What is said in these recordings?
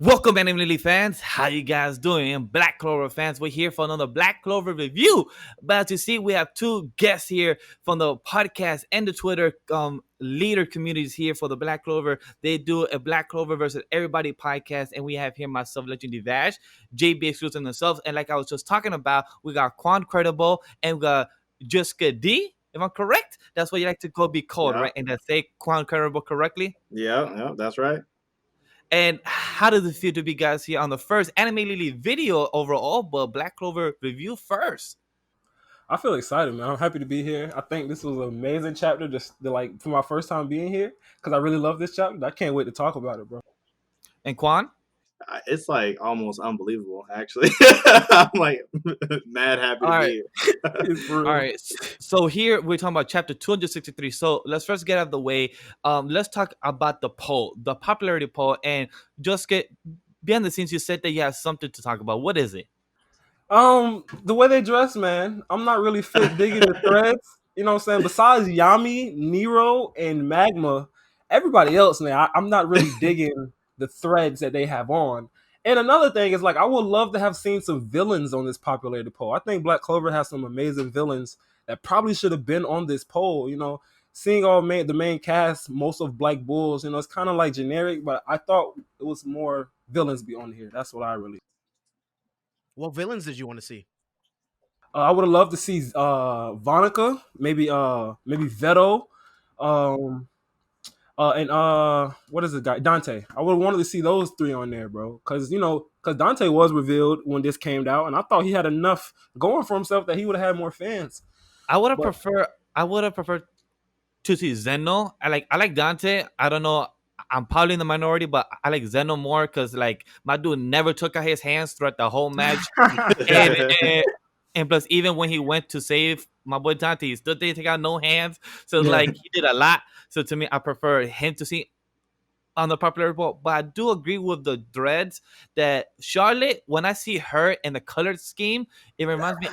Welcome, Anime Lily fans. How you guys doing? And Black Clover fans, we're here for another Black Clover review. But as you see, we have two guests here from the podcast and the Twitter leader communities here for the Black Clover. They do a Black Clover versus Everybody podcast, and we have here myself, LegendDVash, JBXclusive themselves, and like I was just talking about, we got Quancredible and we got JosukeD. Am I correct? That's what you like to be called, right? And I say Quancredible correctly. Yeah, that's right. And how does it feel to be guys here on the first Anime Lily video overall, but Black Clover review first? I feel excited, man. I'm happy to be here. I think this was an amazing chapter, for my first time being here, because I really love this chapter. I can't wait to talk about it, bro. And Quan? It's like almost unbelievable, actually. I'm like mad happy to be here. All right. So here we're talking about chapter 263. So let's first get out of the way. Let's talk about the poll, the popularity poll, and just get behind the scenes. You said that you have something to talk about. What is it? The way they dress, man. I'm not really digging the threads. You know what I'm saying? Besides Yami, Nero, and Magma, everybody else, man, I'm not really digging the threads that they have on. And another thing is, like, I would love to have seen some villains on this popularity poll. I think Black Clover has some amazing villains that probably should have been on this poll. You know, seeing the main cast, most of Black Bulls, you know, it's kind of like generic, but I thought it was more villains be on here. That's what I really. What villains did you want to see? I would have loved to see Vonica, maybe Veto, and what is the guy? Dante. I would have wanted to see those three on there, bro. Because Dante was revealed when this came out, and I thought he had enough going for himself that he would have had more fans. I would have preferred to see Zeno. I like Dante. I don't know. I'm probably in the minority, but I like Zeno more because, like, my dude never took out his hands throughout the whole match. and plus, even when he went to save my boy Dante, he still didn't take out no hands. So, like, he did a lot. So, to me, I prefer him to see on the popular poll. But I do agree with the dreads that Charlotte, when I see her in the color scheme, it reminds me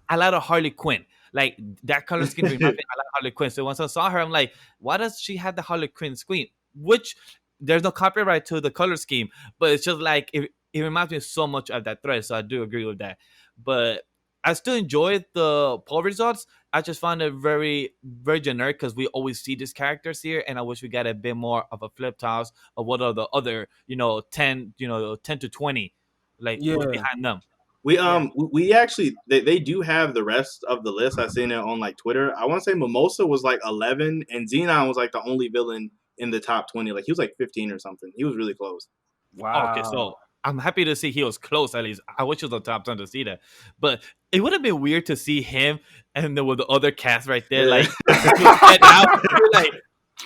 a lot of Harley Quinn. Like, that color scheme reminds me a lot of Harley Quinn. So, once I saw her, I'm like, why does she have the Harley Quinn scheme? Which there's no copyright to the color scheme, but it's just like it reminds me so much of that thread. So I do agree with that. But I still enjoyed the poll results. I just found it very, very generic because we always see these characters here, and I wish we got a bit more of a flip toss of what are the other, 10 to 20, like what's behind them. We actually they do have the rest of the list. I've seen it on like Twitter. I want to say Mimosa was like 11, and Xenon was like the only villain in the top 20. Like, he was like 15 or something. He was really close. Wow. Okay, so I'm happy to see he was close at least. I wish it was the top 10 to see that. But it would have been weird to see him and then with the other cast right there, like,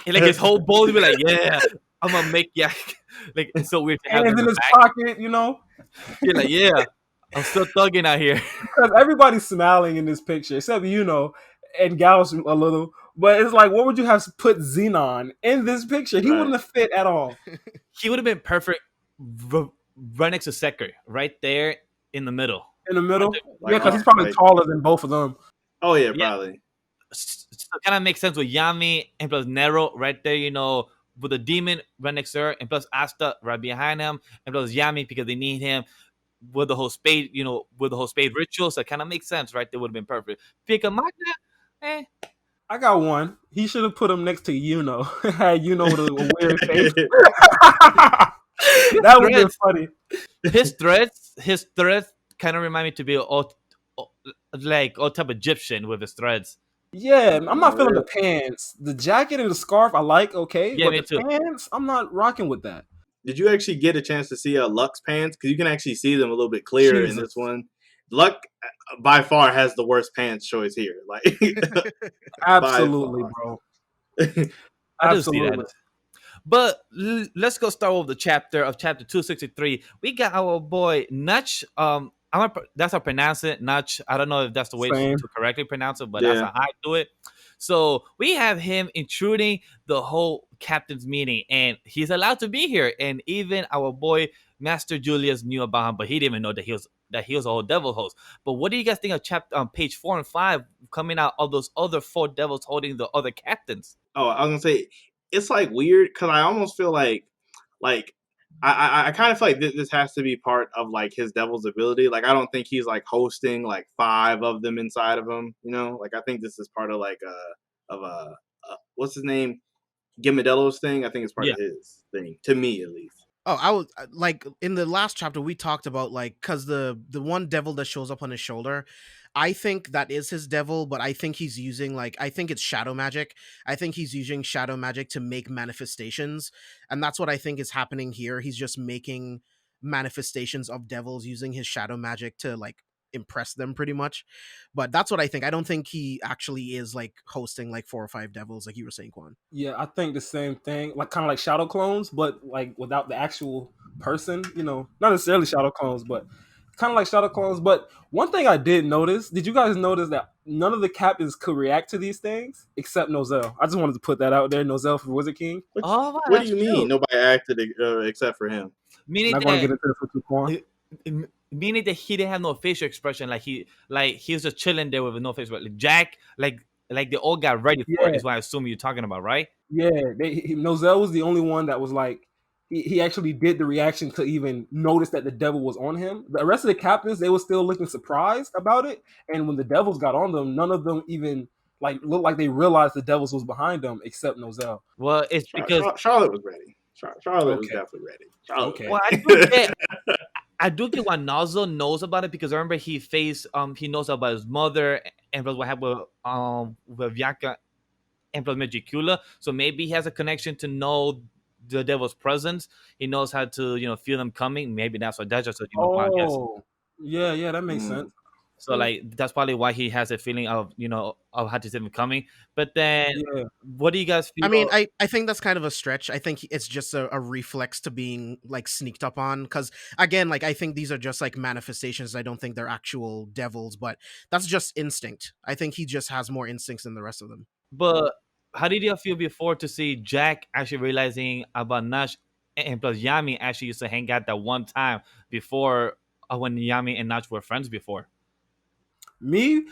like his whole bowl, he'd be like, yeah, I'm gonna make like, it's so weird to have him in his pocket, you know? You're like, yeah, I'm still thugging out here. Because everybody's smiling in this picture, except and Gauss a little. But it's like, what would you have put Xenon in this picture? He wouldn't have fit at all. He would have been perfect right next to Seker, right there in the middle. In the middle? Like, yeah, because he's probably taller than both of them. Oh, yeah, probably. So it kind of makes sense with Yami and plus Nero right there, with the demon right next to her, and plus Asta right behind him, and plus Yami because they need him with the whole spade, with the whole spade ritual. So it kind of makes sense, right? They would have been perfect. Pick a Magna, I got one. He should have put him next to Yuno. Had Yuno with a weird face. That would be funny. His threads kind of remind me to be all type Egyptian with his threads. Yeah, I'm not feeling the pants. The jacket and the scarf I like, okay. Yeah, but me the too. pants, I'm not rocking with that. Did you actually get a chance to see Luck's pants? Because you can actually see them a little bit clearer in this one. Luck by far has the worst pants choice here. Like, absolutely, bro. I do see that. But let's go start with the chapter 263. We got our boy Nutch. That's how I pronounce it, Nutch. I don't know if that's the way to correctly pronounce it, but that's how I do it. So we have him intruding the whole captain's meeting, and he's allowed to be here. And even our boy Master Julius knew about him, but he didn't even know that he was a whole devil host. But what do you guys think of chapter page 4 and 5 coming out of those other 4 devils holding the other captains? Oh, I was gonna say, it's like weird because I almost feel like I kind of feel like this has to be part of like his devil's ability. Like I don't think he's like hosting like 5 of them inside of him. You know, like I think this is part of like a what's his name, Gimadello's thing. I think it's part Yeah. of his thing, to me at least. Oh, I was like in the last chapter we talked about like because the one devil that shows up on his shoulder, I think that is his devil, but I think he's using like I think it's shadow magic. I think he's using shadow magic to make manifestations, and that's what I think is happening here. He's just making manifestations of devils using his shadow magic to like impress them pretty much. But that's what I think. I don't think he actually is like hosting like 4 or 5 devils like you were saying, Quan. Yeah, I think the same thing, like kind of like shadow clones, but like without the actual person. Not necessarily shadow clones, but kind of like shadow clones. But one thing I did notice, did you guys notice that none of the captains could react to these things except Nozel? I just wanted to put that out there. Nozel from Wizard King. Oh, wow, What do that's you true. mean? Nobody acted except for him. Meaning Not going to that, get into this with you, Quan. meaning that he didn't have no facial expression. Like he was just chilling there with no facial. Like Jack, like they all got ready for it. Yeah. Is what I assume you're talking about, right? Yeah, Nozel was the only one that was like he actually did the reaction to even notice that the devil was on him. The rest of the captains, they were still looking surprised about it, and when the devils got on them, none of them even like looked like they realized the devils was behind them, except Nozel. Well, it's because Charlotte was ready. Charlotte was Okay. definitely ready. Charlotte Okay. was well, ready. I do get why Nozzle knows about it because I remember he knows about his mother and plus what happened with Bianca and plus Magicula. So maybe he has a connection to know the devil's presence. He knows how to feel them coming. Maybe that's just what my guess. Oh, yeah, that makes sense. So like that's probably why he has a feeling of how to see them coming. But then, Yeah. what do you guys feel? I mean, I think that's kind of a stretch. I think it's just a reflex to being like sneaked up on. Because again, like I think these are just like manifestations. I don't think they're actual devils, but that's just instinct. I think he just has more instincts than the rest of them. But how did you feel before to see Jack actually realizing about Nash and plus Yami actually used to hang out that one time before when Yami and Nash were friends before? Me,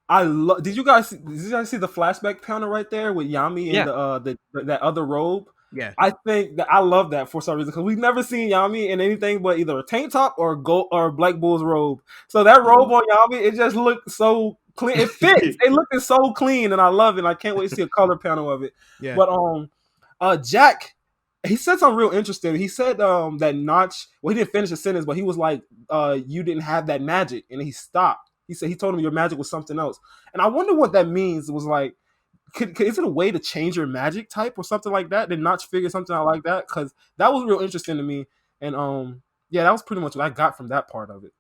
Did you guys see the flashback panel right there with Yami in Yeah. that other robe? Yeah. I think that I love that for some reason because we've never seen Yami in anything but either a tank top or gold or Black Bull's robe. So that robe on Yami, it just looked so clean. It fits. It looked so clean, and I love it. And I can't wait to see a color panel of it. Yeah. But Jack, he said something real interesting. He said that Notch. Well, he didn't finish the sentence, but he was like, "You didn't have that magic," and he stopped. He said he told him your magic was something else, and I wonder what that means. It was like, is it a way to change your magic type or something like that? Did Notch figure something out like that? Because that was real interesting to me, and yeah, that was pretty much what I got from that part of it.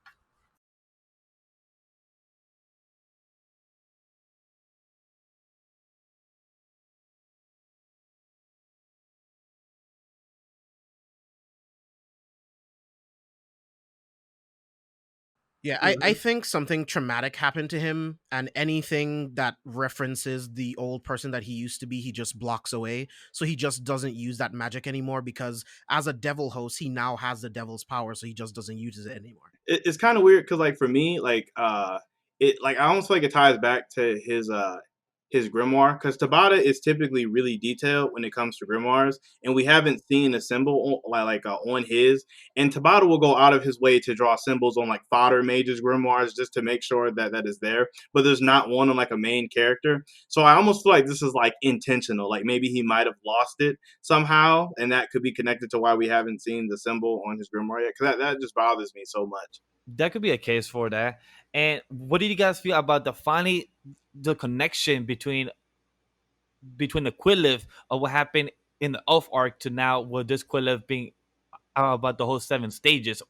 Yeah, I think something traumatic happened to him, and anything that references the old person that he used to be, he just blocks away. So he just doesn't use that magic anymore because as a devil host, he now has the devil's power, so he just doesn't use it anymore. It's kind of weird because like for me, like it like I almost feel like it ties back to his grimoire because Tabata is typically really detailed when it comes to grimoires, and we haven't seen a symbol on his. And Tabata will go out of his way to draw symbols on like fodder mages grimoires just to make sure that is there, but there's not one on like a main character. So I almost feel like this is like intentional. Like maybe he might have lost it somehow, and that could be connected to why we haven't seen the symbol on his grimoire yet. Because that just bothers me so much. That could be a case for that. And what did you guys feel about the connection between the Quillif of what happened in the Elf arc to now with this Quillif being about the whole 7 stages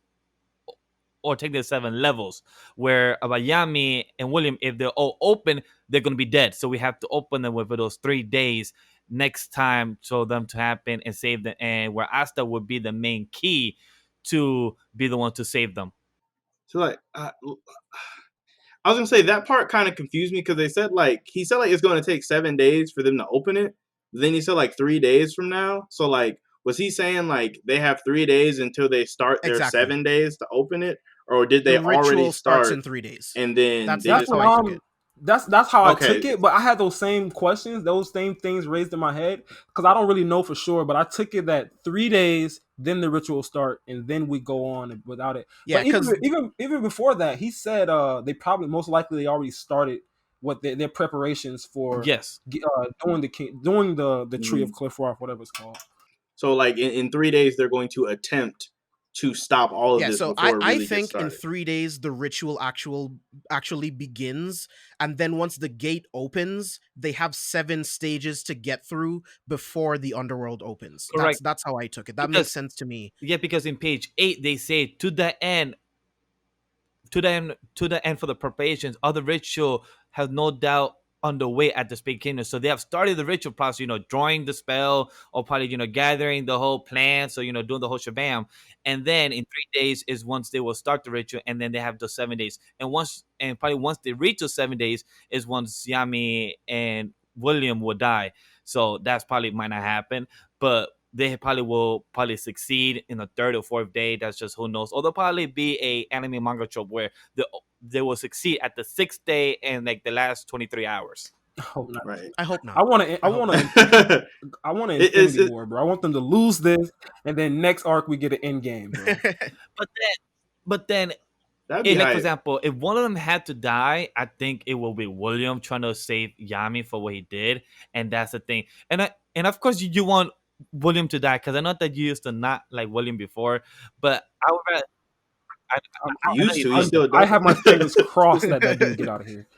or take the 7 levels where about Yami and William, if they're all open, they're going to be dead. So we have to open them with those 3 days next time for them to happen and save them. And where Asta would be the main key to be the one to save them. So like I was gonna say that part kind of confused me because he said like it's going to take 7 days for them to open it. Then he said like 3 days from now. So like, was he saying like they have 3 days until they start their Exactly. 7 days to open it, or did they The ritual already starts start in 3 days. and then That's they how just I took it. That's how I Okay. took it, but I had those same questions, those same things raised in my head because I don't really know for sure. But I took it that 3 days, then the ritual start, and then we go on without it. Yeah, But because even before that, he said they probably most likely they already started what their preparations for Yes. doing the tree of Mhm. Cliffroth, whatever it's called. So like in 3 days, they're going to attempt to stop all of yeah, this so before it I really gets think in started. 3 days the ritual actually begins, and then once the gate opens, they have 7 stages to get through before the underworld opens. Correct. That's how I took it. That Because makes sense to me. yeah, because in page 8 they say to the end for the preparations of the ritual has no doubt on the way at the Spade Kingdom. So they have started the ritual process, drawing the spell or probably, gathering the whole plan. So, doing the whole shabam. And then in 3 days is once they will start the ritual, and then they have the 7 days. And probably once they reach the 7 days is once Yami and William will die. So that's probably might not happen. But they probably will succeed in the 3rd or 4th day. That's just who knows. Or there'll probably be a anime manga trope where they will succeed at the 6th day and like the last 23 hours. I hope not. Right. I hope not. I want to. I want an Infinity War, bro. I want them to lose this, and then next arc we get an end game, bro. But then, That'd be like hype. for example, if one of them had to die, I think it will be William trying to save Yami for what he did, and that's the thing. And of course you want William to die because I know that you used to not like William before, but I would rather. I have my fingers crossed that dude get out of here.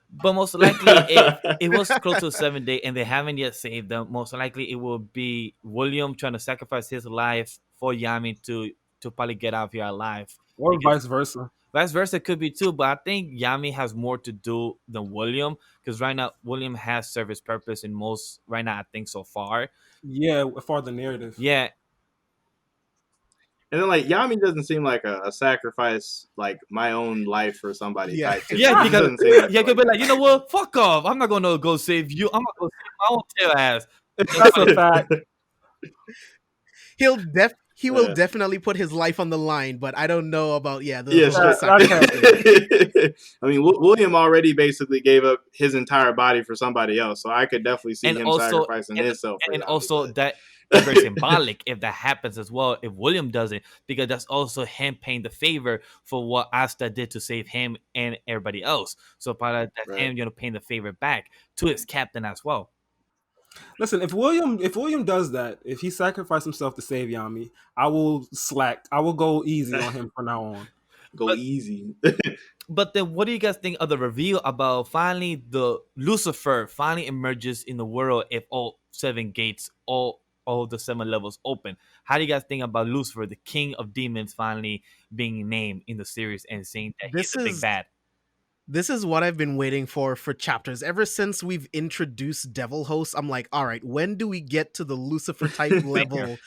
But most likely, if it was close to the 7th day and they haven't yet saved them, most likely it will be William trying to sacrifice his life for Yami to probably get out of here alive. Or vice versa. Vice versa could be too, but I think Yami has more to do than William because right now William has served his purpose in most right now. I think so far. Yeah, for the narrative. Yeah, And then like Yami doesn't seem like a sacrifice, like my own life for somebody Yeah. type. yeah, He because doesn't seem yeah, could be like, you know what, fuck off. I'm not gonna go save you. I'm gonna go save my own tail ass. That's a fact. He will definitely put his life on the line, but I don't know about Yes. I mean, William already basically gave up his entire body for somebody else, so I could definitely see him sacrificing himself. And also that is very symbolic if that happens as well. If William doesn't, because that's also him paying the favor for what Asta did to save him and everybody else. So probably that's him, paying the favor back to his captain as well. Listen, if William does that, if he sacrificed himself to save Yami, I will slack. I will go easy on him from now on. Easy. But then what do you guys think of the reveal about finally the Lucifer finally emerges in the world if all 7 gates, all the 7 levels open? How do you guys think about Lucifer, the king of demons, finally being named in the series and saying that he's a big bad? This is what I've been waiting for chapters. Ever since we've introduced Devil Hosts, I'm like, all right, when do we get to the Lucifer type level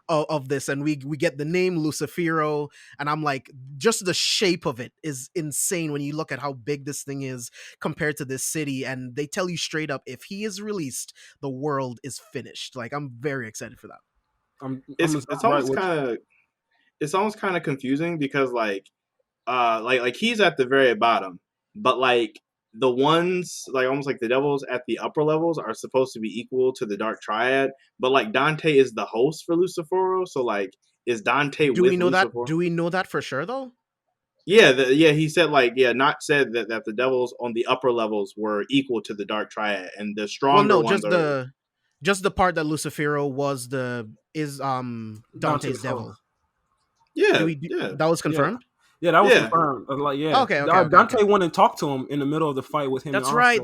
of this? And we get the name Lucifero, and I'm like, just the shape of it is insane when you look at how big this thing is compared to this city. And they tell you straight up, if he is released, the world is finished. Like, I'm very excited for that. It's almost kind of confusing because like he's at the very bottom. But like the ones like almost like the devils at the upper levels are supposed to be equal to the Dark Triad, but like Dante is the host for Lucifero, so like is Dante with Lucifer? Do we know that for sure though? Yeah, he said not said that the devils on the upper levels were equal to the Dark Triad, and the stronger ones just the part that Lucifero is Dante's devil. Host. Yeah, that was confirmed. Yeah, that was confirmed. Like, Okay. Dante went and talked to him in the middle of the fight with him. That's right.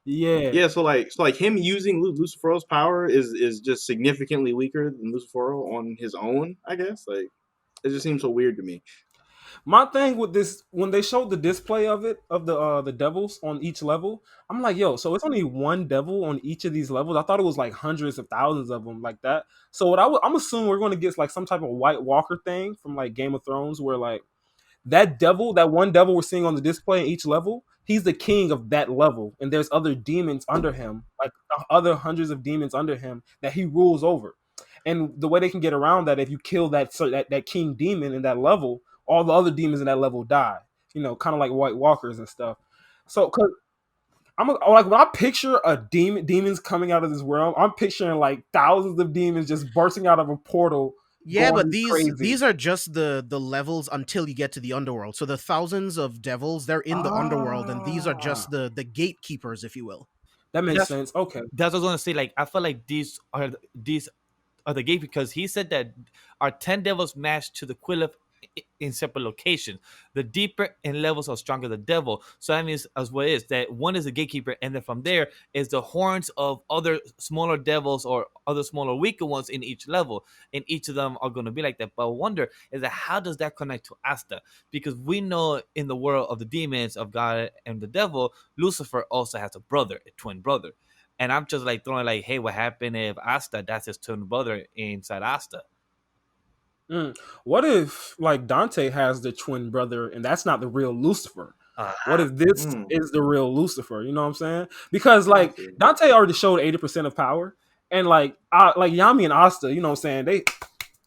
Yeah. Yeah, so like him using Lucifero's power is just significantly weaker than Lucifero on his own, I guess. Like it just seems so weird to me. My thing with this, when they showed the display of the devils on each level, I'm like, yo, so it's only one devil on each of these levels. I thought it was like hundreds of thousands of them like that. So I'm assuming we're going to get like some type of White Walker thing from like Game of Thrones, where like that one devil we're seeing on the display in each level, he's the king of that level, and there's other demons under him, like other hundreds of demons under him that he rules over. And the way they can get around that, if you kill that king demon in that level, all the other demons in that level die. kind of like White Walkers and stuff. So, cause like when I picture demons coming out of this world, I'm picturing like thousands of demons just bursting out of a portal. Yeah, but crazy. these are just the levels until you get to the underworld. So the thousands of devils, they're in the underworld, and these are just the gatekeepers, if you will. That makes sense. Okay, that's what I was gonna say. Like, I feel like these are the gate, because he said that our 10 devils match to the quill in separate locations. The deeper in levels are stronger the devil. So that means as what is that one is the gatekeeper, and then from there is the horns of other smaller devils or other smaller weaker ones in each level. And each of them are going to be like that. But I wonder is that how does that connect to Asta? Because we know in the world of the demons, of God and the devil, Lucifer also has a brother, a twin brother. And I'm just like throwing like, hey, what happened if Asta, that's his twin brother inside Asta? What if like Dante has the twin brother and that's not the real Lucifer? What if this is the real Lucifer? You know what I'm saying? Because like Dante already showed 80% of power, and like Yami and Asta, you know what I'm saying?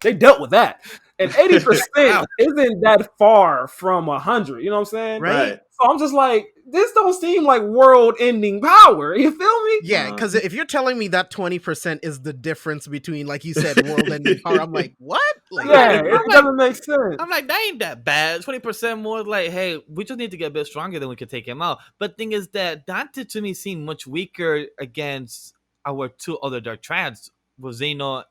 They dealt with that. And 80% isn't that far from 100. You know what I'm saying? Right. So I'm just like, this don't seem like world-ending power. You feel me? Yeah, because if you're telling me that 20% is the difference between, like you said, world-ending power, I'm like, what? Like, it doesn't make sense. I'm like, that ain't that bad. 20% more like, hey, we just need to get a bit stronger, then we can take him out. But the thing is that Dante to me seemed much weaker against our two other Dark Triads, Rosino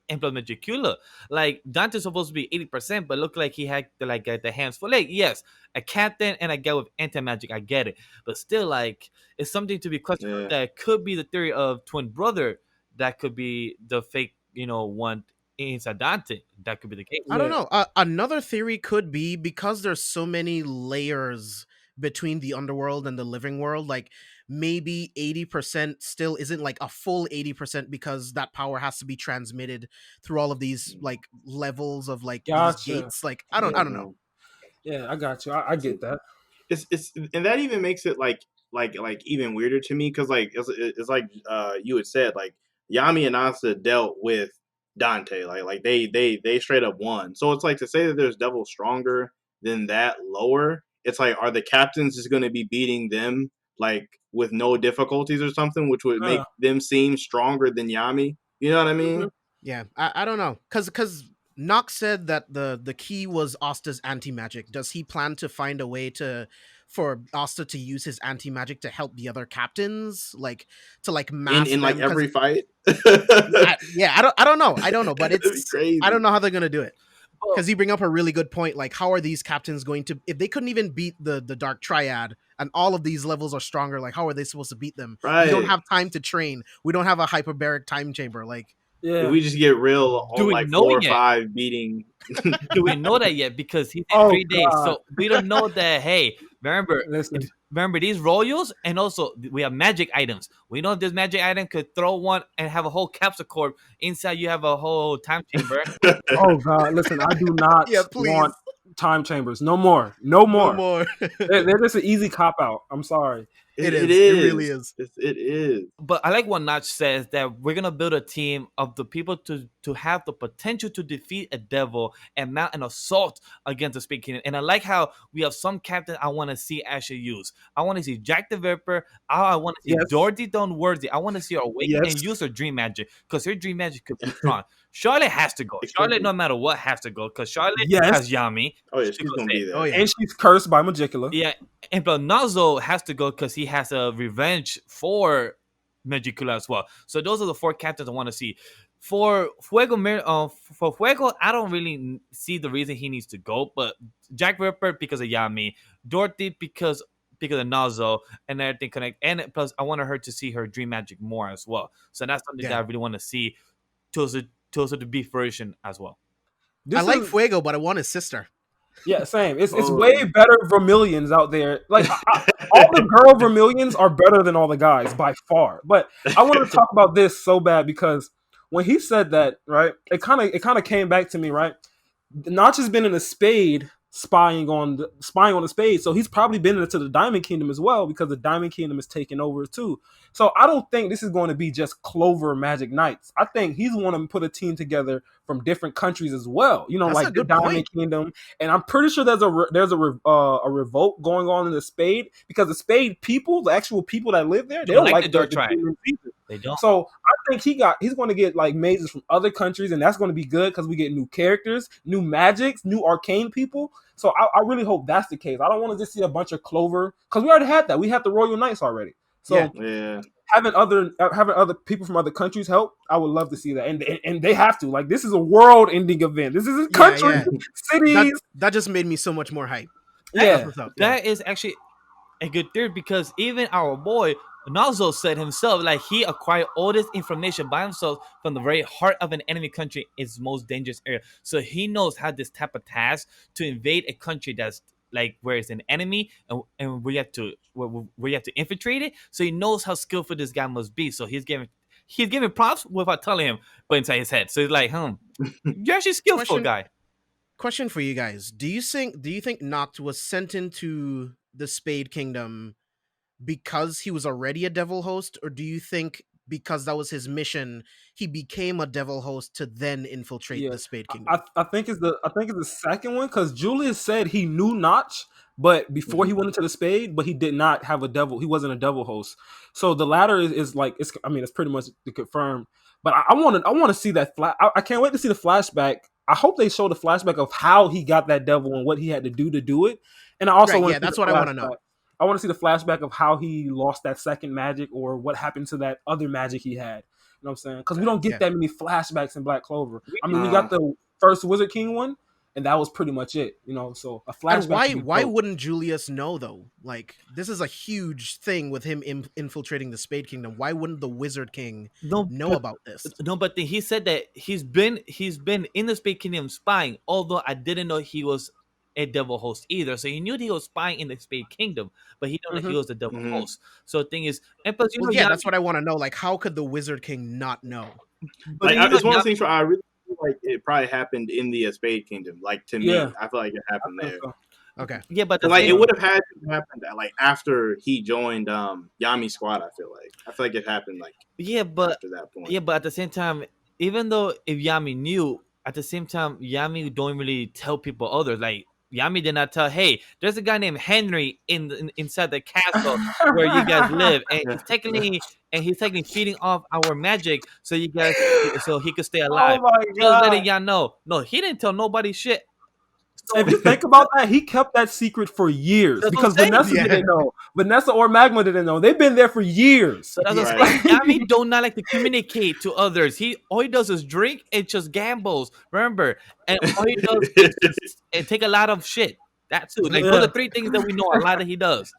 and plus Magicula. Like, Dante's supposed to be 80%, but looked like he had the hands full. Like, yes, a captain and a guy with anti-magic, I get it. But still, like, it's something to be questioned. That could be the theory of twin brother. That could be the fake, one inside Dante. That could be the case. I don't know. Another theory could be because there's so many layers between the underworld and the living world, like maybe 80% still isn't like a full 80% because that power has to be transmitted through all of these like levels of like these gates. Like I don't know. Yeah, I got you. I get that. It's and that even makes it like even weirder to me, because like it's like you had said, like Yami and Asta dealt with Dante, like they straight up won. So it's like to say that there's devils stronger than that lower. It's like, are the captains just going to be beating them like with no difficulties or something, which would make them seem stronger than Yami? You know what I mean? Yeah, I don't know, because Nox said that the key was Asta's anti-magic. Does he plan to find a way for Asta to use his anti-magic to help the other captains, like to like mask in like every fight? I don't know, but it's crazy. I don't know how they're gonna do it. Because you bring up a really good point. Like, how are these captains going to, if they couldn't even beat the Dark Triad and all of these levels are stronger, like, how are they supposed to beat them? Right. We don't have time to train. We don't have a hyperbaric time chamber. Like, if we just get real on like 4 or 5 beating. Do we know that yet? Because he did 3 days. So we don't know that, hey, remember these royals, and also we have magic items. We know this magic item could throw one and have a whole capsule core. Inside you have a whole time chamber. Oh God, listen, I do not want time chambers. No more. They're just an easy cop out. I'm sorry. It is. It really is. It is. But I like what Notch says, that we're gonna build a team of the people to have the potential to defeat a devil and mount an assault against the Speed Kingdom. And I like how we have some captains I want to see actually use. I want to see Jack the Ripper. I want to see Dorothy Dunworthy. I want to see her awaken and use her dream magic, because her dream magic could be strong. Charlotte has to go. Charlotte, no matter what, has to go, because Charlotte has Yami. Oh yeah, she's gonna be there. Oh yeah, and she's cursed by Magicula. Yeah, and but Nazo has to go because he has a revenge for Magicula as well. So those are the 4 captains I want to see. For Fuego, I don't really see the reason he needs to go. But Jack Ripper because of Yami, Dorothy because of Nazo, and everything connect. And plus, I wanted her to see her dream magic more as well. So that's something that I really want to see to the beef version as well. I like Fuego, but I want his sister. Yeah, same. It's way better Vermilions out there. Like all the girl Vermilions are better than all the guys by far. But I want to talk about this so bad because when he said that, right, it kind of came back to me, right? Notch has been in a spade spying on the spade. So he's probably been into the Diamond Kingdom as well, because the Diamond Kingdom is taking over too. So I don't think this is going to be just Clover Magic Knights. I think he's want to put a team together from different countries as well. You know, That's a like the good Diamond point. Kingdom, and I'm pretty sure there's a revolt going on in the Spade, because the Spade people, the actual people that live there, they don't like the Dark the Tribe. demons either. They don't. So I think he's going to get like mazes from other countries, and that's going to be good because we get new characters, new magics, new arcane people. So I really hope that's the case. I don't want to just see a bunch of Clover, because we already had that. We had the Royal Knights already. So Yeah. having other people from other countries help, I would love to see that. And they have to. Like, this is a world-ending event. This isn't countries, cities. That just made me so much more hype. Yeah. That is actually a good theory, because even our boy Nazo said himself, like, he acquired all this information by himself from the very heart of an enemy country, its most dangerous area. So he knows how this type of task to invade a country that's like where it's an enemy, and we have to infiltrate it. So he knows how skillful this guy must be. So he's giving props without telling him, but inside his head. So he's like, you're actually skillful, guy. Question for you guys: Do you think Noct was sent into the Spade Kingdom because he was already a devil host, or do you think because that was his mission, he became a devil host to then infiltrate the Spade Kingdom? I think it's the second one, because Julius said he knew Notch, but before he went into the Spade, but he did not have a devil. He wasn't a devil host. So the latter is like, it's pretty much confirmed. But I want to see that I can't wait to see the flashback. I hope they show the flashback of how he got that devil and what he had to do it. And I also that's what I want to know. I want to see the flashback of how he lost that second magic, or what happened to that other magic he had. You know what I'm saying? Because we don't get that many flashbacks in Black Clover. I mean, we got the first Wizard King one, and that was pretty much it. You know, so a flashback. And why wouldn't Julius know though? Like, this is a huge thing with him infiltrating the Spade Kingdom. Why wouldn't the Wizard King know about this? No, but he said that he's been in the Spade Kingdom spying. Although I didn't know he was a devil host either. So he knew that he was spying in the Spade Kingdom, but he knew that he was the devil host. So the thing is, and plus, that's what I want to know. Like, how could the Wizard King not know? But it's one of the things where I really feel like it probably happened in the Spade Kingdom. Like, to me, I feel like it happened there. So. Okay. Yeah, but like, it would have had to happen like after he joined Yami's squad. I feel like it happened like after that point. Yeah, but at the same time, even though if Yami knew, at the same time, Yami don't really tell people others. Like, Yami did not tell, hey, there's a guy named Henry inside the castle where you guys live, and he's technically feeding off our magic, so he could stay alive. Oh my God. Just letting y'all know. No, he didn't tell nobody shit. So if you think about that, he kept that secret for years, because Vanessa didn't know. Vanessa or Magma didn't know. They've been there for years. So that's Yami do not like to communicate to others. All he does is drink and just gambles. Remember, and all he does is take a lot of shit. That too. Like, those are the three things that we know a lot that he does.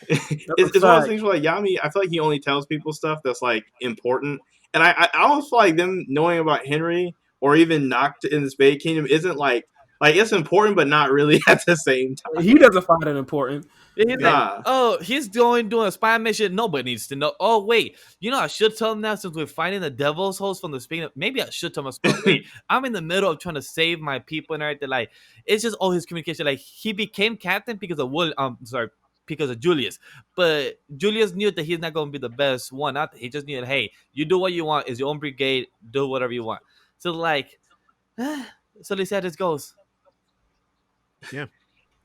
It's one of those things where, like, Yami, I feel like he only tells people stuff that's like important, and I almost feel like them knowing about Henry or even Noct in the Spade Kingdom isn't like it's important, but not really at the same time. He doesn't find it important. He's like, he's doing a spy mission. Nobody needs to know. Oh, wait. I should tell him now, since we're finding the devil's host from the Spain. Maybe I should tell him. Wait, I'm in the middle of trying to save my people and everything. Like, it's just all his communication. Like, he became captain because of because of Julius. But Julius knew that he's not going to be the best one out there. He just knew that, hey, you do what you want. It's your own brigade. Do whatever you want. So, like, so they see how this goes. Yeah.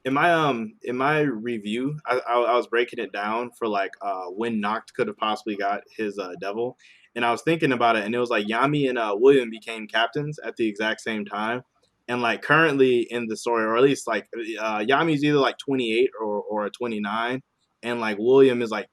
In my review, I was breaking it down for like when Noct could have possibly got his devil, and I was thinking about it, and it was like Yami and William became captains at the exact same time, and like currently in the story, or at least like Yami's either like 28 or 29, and like William is like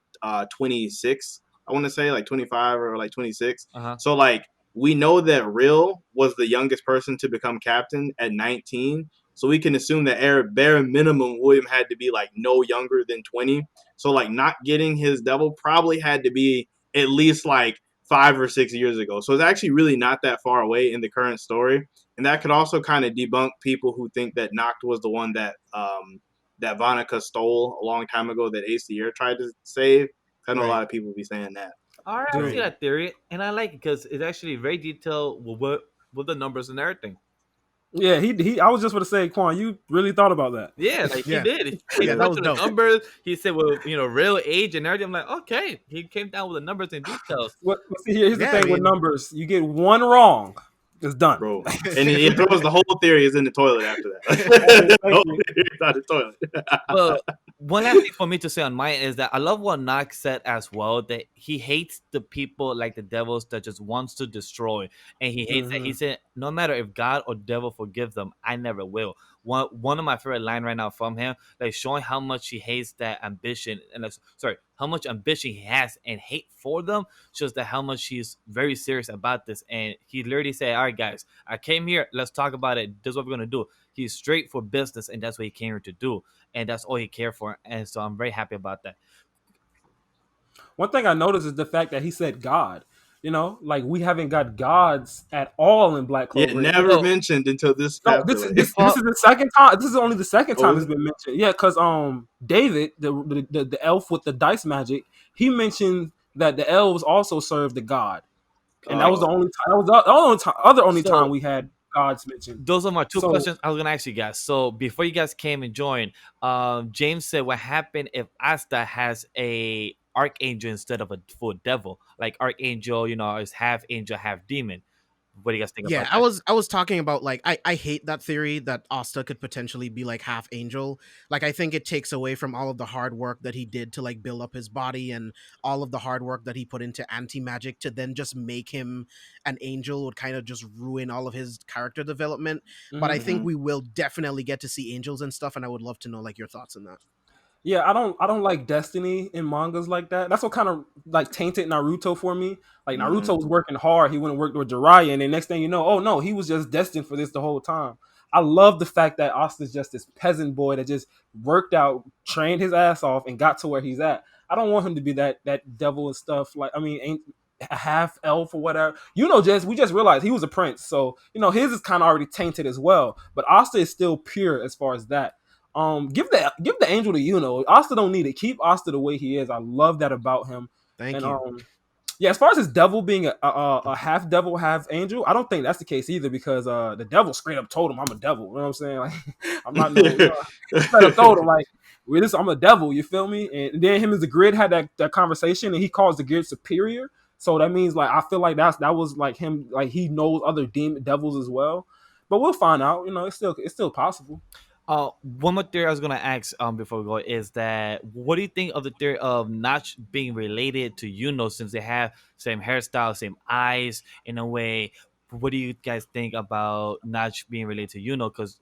26. I want to say like 25 or like 26. So like we know that Real was the youngest person to become captain at 19. So we can assume that bare minimum William had to be like no younger than 20. So like not getting his devil probably had to be at least like 5 or 6 years ago. So it's actually really not that far away in the current story. And that could also kind of debunk people who think that Noct was the one that that Vanica stole a long time ago that Ace the Year tried to save. I know a lot of people be saying that. All right, I see that theory, and I like it because it's actually very detailed with the numbers and everything. Yeah, he. I was just going to say, Quan, you really thought about that. Yeah, like Yeah. he did. He Yeah, that went was to the dope. numbers. He said, well, real age and everything. I'm like, okay. He came down with the numbers and details. See, here's the Yeah, thing I with mean, numbers: you get one wrong, it's done. bro. And he throws the whole theory is in the toilet after that. Hey, The thank whole you. theory's out the toilet. But one last thing for me to say on mine is that I love what Knox said as well, that he hates the people like the devils that just wants to destroy. And he hates that. He said, no matter if God or devil forgive them, I never will. One of my favorite line right now from him, like showing how much he hates that ambition and how much ambition he has and hate for them, shows that how much he's very serious about this. And he literally said, all right, guys, I came here, let's talk about it. This is what we're gonna do. He's straight for business, and that's what he came here to do, and that's all he cared for. And so I'm very happy about that. One thing I noticed is the fact that he said God. Like we haven't got gods at all in Black Yeah, Clover. never So- mentioned until this No, chapter. this like- this is the second time. This is only the second Oh, time is it's been mentioned. Yeah, because David, the elf with the dice magic, he mentioned that the elves also served the god, and that was the only time. That was the only So- time we had gods mentioned. Those are my two So- questions I was gonna ask you guys. So before you guys came and joined, James said, "What happened if Asta has a archangel instead of a full devil? Like archangel, is half angel, half demon. What do you guys think Yeah, about that?" I was talking about like I hate that theory that Asta could potentially be like half angel. Like I think it takes away from all of the hard work that he did to like build up his body and all of the hard work that he put into anti-magic to then just make him an angel would kind of just ruin all of his character development. But I think we will definitely get to see angels and stuff, and I would love to know like your thoughts on that. Yeah, I don't like destiny in mangas like that. That's what kind of like tainted Naruto for me. Like Naruto was working hard, he went and worked with Jiraiya, and then next thing you know, oh no, he was just destined for this the whole time. I love the fact that Asta's just this peasant boy that just worked out, trained his ass off, and got to where he's at. I don't want him to be that devil and stuff. Like ain't a half elf or whatever. We just realized he was a prince, so his is kind of already tainted as well. But Asta is still pure as far as that. Give the angel to Asta don't need it. Keep Asta the way he is. I love that about him. Thank you. Yeah, as far as his devil being a half devil, half angel, I don't think that's the case either because the devil straight up told him, "I'm a devil." You know what I'm saying? Like, I'm not straight up told him like, "I'm a devil." You feel me? And then him as the grid had that conversation, and he calls the grid superior. So that means like I feel like that was like him, like he knows other devils as well. But we'll find out. It's still possible. One more theory I was gonna ask before we go is that what do you think of the theory of not being related to since they have same hairstyle, same eyes in a way? What do you guys think about not being related to Because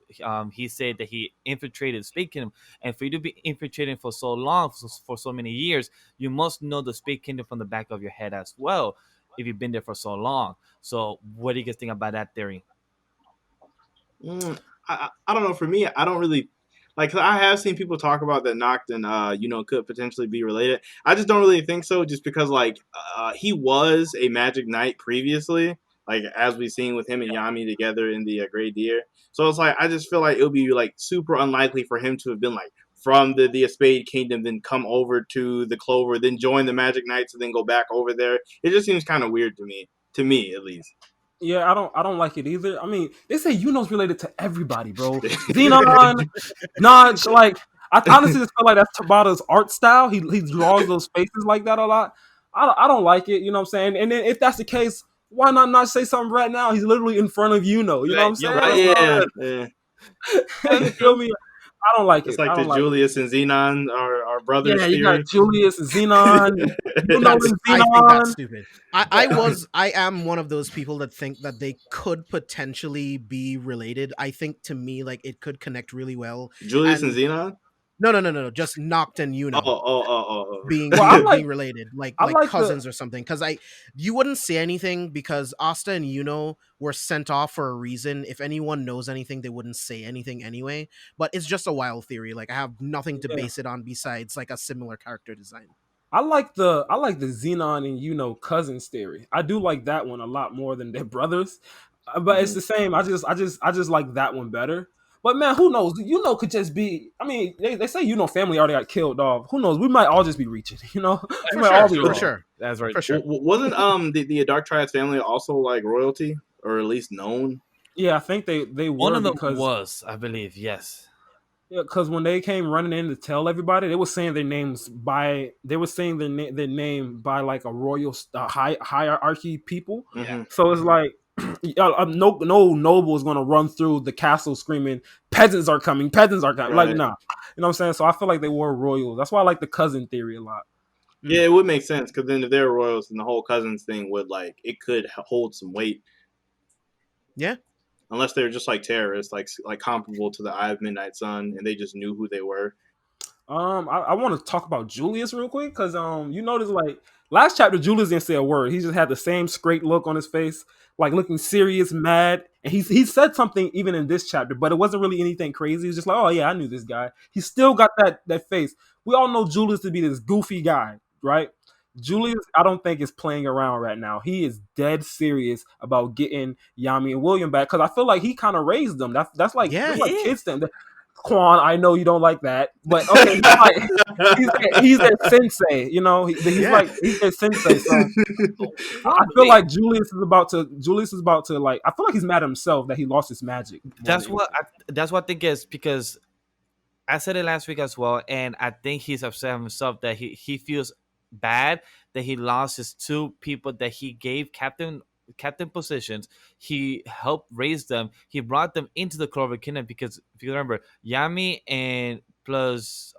he said that he infiltrated Space Kingdom, and for you to be infiltrating for so long, for so many years, you must know the Space Kingdom from the back of your head as well. If you've been there for so long, so what do you guys think about that theory? I don't know. For me, I don't really like. 'Cause I have seen people talk about that Noct and could potentially be related. I just don't really think so. Just because like he was a Magic Knight previously, like as we've seen with him and Yami together in the Great Deer. So it's like I just feel like it would be like super unlikely for him to have been like from the Spade Kingdom, then come over to the Clover, then join the Magic Knights, and then go back over there. It just seems kind of weird to me at least. Yeah, I don't like it either. I mean, they say Yuno's related to everybody, bro. Xenon, Notch, like I honestly just feel like that's Tabata's art style. He draws those faces like that a lot. I don't like it, you know what I'm saying? And then if that's the case, why not say something right now? He's literally in front of you know what I'm saying? Right, Yeah. You feel me? I don't like It's it. like I don't the like Julius and Xenon are brothers. Yeah, you theory. got Julius and Xenon. You know That's, and I think that's Xenon. stupid. I am one of those people that think that they could potentially be related. I think to me, like it could connect really well. Julius and And- Xenon. No. Just Noct and Oh. being being related, like like cousins or something. Because you wouldn't say anything because Asta and were sent off for a reason. If anyone knows anything, they wouldn't say anything anyway. But it's just a wild theory. Like I have nothing to base it on besides like a similar character design. I like the Xenon and cousins theory. I do like that one a lot more than their brothers, but it's the same. I just like that one better. But man, who knows? Could just be. I mean, they say family already got killed off. Who knows? We might all just be reaching. We might all be For wrong. sure. That's right. For sure. Wasn't the Dark Triad's family also like royalty or at least known? Yeah, I think they One were of them because was, I believe, yes. yeah, because when they came running in to tell everybody, they were saying their names by they were saying their name by like a royal hierarchy people. Mhm. So it's like no noble is gonna run through the castle screaming, "Peasants are coming! Peasants are coming!" Like Right. nah, you know what I'm saying. So I feel like they were royals. That's why I like the cousin theory a lot. Yeah, it would make sense because then if they're royals, then the whole cousins thing would like it could hold some weight. Yeah. Unless they're just like terrorists, like comparable to the Eye of Midnight Sun, and they just knew who they were. I want to talk about Julius real quick because you notice like last chapter Julius didn't say a word. He just had the same straight look on his face, like looking serious, mad. And he said something even in this chapter, but it wasn't really anything crazy. It was just like, oh yeah, I knew this guy. He still got that face. We all know Julius to be this goofy guy, right? Julius, I don't think is playing around right now. He is dead serious about getting Yami and William back because I feel like he kind of raised them. That's like Yeah. that's like kids thing. Quan, I know you don't like that, but okay, he's their sensei, you know. He's like he's their sensei. So I feel like Julius is about to like. I feel like he's mad at himself that he lost his magic. That's what I think is because I said it last week as well, and I think he's upset himself that he feels bad that he lost his two people that he gave captain positions. He helped raise them. He brought them into the Clover Kingdom because if you remember, Yami and plus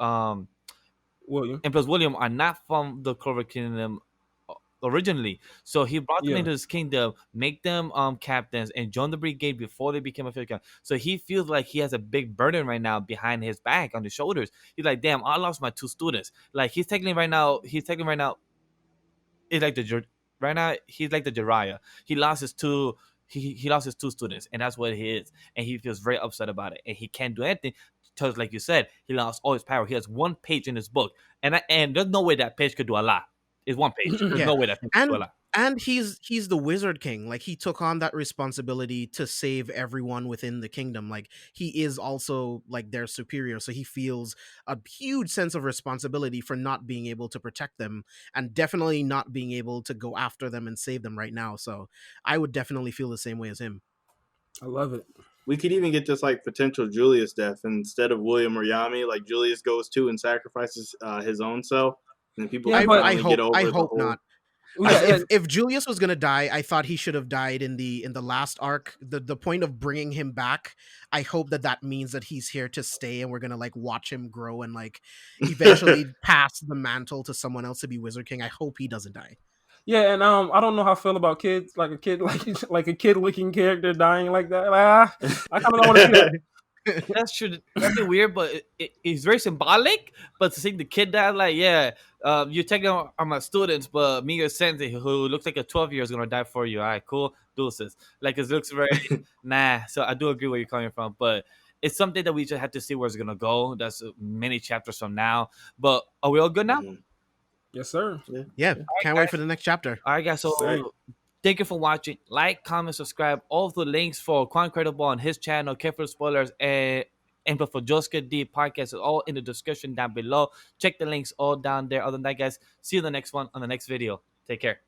William are not from the Clover Kingdom originally. So he brought them into his kingdom, make them captains, and join the brigade before they became official captains. So he feels like he has a big burden right now behind his back on his shoulders. He's like, damn, I lost my two students. Like he's taking right now. It's like he's like the Jiraiya. He lost his two. He lost his two students, and that's what he is. And he feels very upset about it, and he can't do anything. Because, like you said, he lost all his power. He has one page in his book, and there's no way that page could do a lot. It's one page. There's no way that page could do a lot. And he's the Wizard King. Like he took on that responsibility to save everyone within the kingdom. Like he is also like their superior, so he feels a huge sense of responsibility for not being able to protect them and definitely not being able to go after them and save them right now. So I would definitely feel the same way as him. I love it. We could even get this like potential Julius death instead of William or Yami. Like Julius goes to and sacrifices his own self, and people. I get over hope not. If Julius was gonna die, I thought he should have died in the last arc. The point of bringing him back, I hope that means that he's here to stay, and we're gonna like watch him grow and like eventually pass the mantle to someone else to be Wizard King. I hope he doesn't die. Yeah, and I don't know how I feel about kids, like a kid looking character dying like that. Like, I kind of don't want to see that. That's true. That's weird, but it's very symbolic. But to see the kid die, like, yeah, you're taking on my students, but me, your sensei, who looks like a 12-year is gonna die for you. All right, cool, deuces. Like it looks very nah. So I do agree where you're coming from, but it's something that we just have to see where it's gonna go. That's many chapters from now. But are we all good now? Yes, sir. Yeah. Can't wait for the next chapter. All right, guys. So thank you for watching. Like, comment, subscribe. All of the links for Quancredible on his channel, Careful Spoilers, and for JosukeD podcast is all in the description down below. Check the links all down there. Other than that, guys, see you in the next one on the next video. Take care.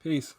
Peace.